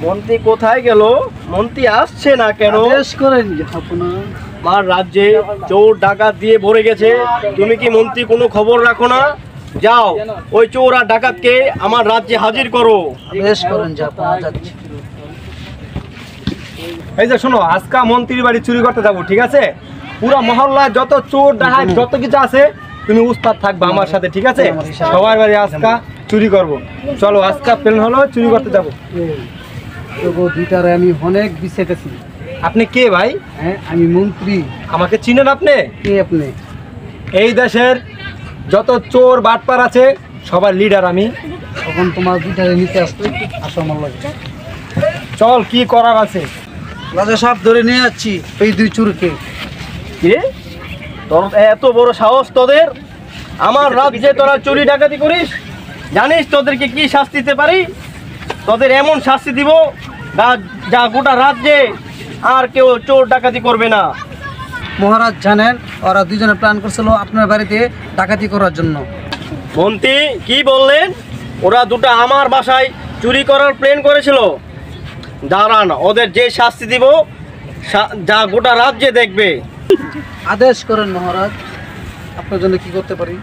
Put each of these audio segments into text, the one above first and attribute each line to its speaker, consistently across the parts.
Speaker 1: মন্ত্রী কোথায় গেল? মন্ত্রী আসছে না কেন?
Speaker 2: আদেশ করেন জাহাপনা।
Speaker 1: আমার রাজ্যে চোর ডাকাত দিয়ে ভরে গেছে, তুমি কি মন্ত্রী কোনো খবর রাখো না? যাও ওই চোর আর ডাকাতকে আমার রাজ্যে হাজির করো।
Speaker 2: আদেশ করেন জাহাপনা, যাচ্ছি।
Speaker 3: এই যে শোনো, আজকা মন্ত্রীর বাড়ি চুরি করতে যাবো, ঠিক আছে? পুরো মহল্লায় যত চোর ডাকাত যত কিছু আছে তুমি উস্তাদ থাকবা আমার সাথে, ঠিক আছে? সবার বাড়ি আজকা চুরি করব। চলো, আজকা প্ল্যান হলো চুরি করতে যাবো।
Speaker 2: তবু দুইটারে আমি অনেক বিছেতেছি।
Speaker 3: আপনি কে ভাই?
Speaker 2: হ্যাঁ, আমি মন্ত্রী।
Speaker 3: আমাকে চিনেন আপনি?
Speaker 2: কে আপনি?
Speaker 3: এই দেশের যত চোর বাটপার আছে সবার লিডার আমি।
Speaker 2: তখন তোমার দুইটারে নিতে আসতে আসো আমার লাগে।
Speaker 3: চল, কি করার আছে।
Speaker 2: রাজা সাহেব ধরে নিয়ে যাচ্ছি এই দুই চোরকে।
Speaker 1: কে? তোর এত বড় সাহস তোদের? আমার রাজ্যে তোরা চুরি ডাকাতি করিস? জানিস তোদেরকে কি শাস্তি দিতে পারি? তোদের এমন শাস্তি দিব যা গোটা রাজ্যে আর কেউ চোর ডাকাতি করবে না।
Speaker 2: মহারাজ জানেন, ওরা দুইজনে প্ল্যান করছিল আপনার বাড়িতে ডাকাতি করার জন্য।
Speaker 1: মন্ত্রী কি বললেন? ওরা দুটো আমার বাসায় চুরি করার প্ল্যান করেছিল? দাঁড়ান, ওদের যে শাস্তি দিব যা গোটা রাজ্যে দেখবে।
Speaker 2: আদেশ করেন মহারাজ, আপনার জন্য কি করতে পারি?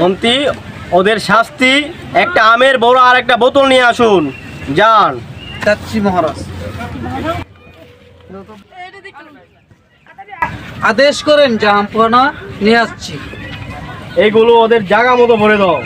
Speaker 1: মন্ত্রী, ওদের শাস্তি একটা আমের বড় আর একটা বোতল নিয়ে আসুন। যান।
Speaker 2: যাচ্ছি মহারাজ। আদেশ করেন জাহাপনা, নিয়ে আসছি।
Speaker 1: এইগুলো ওদের জায়গা মতো ভরে দাও।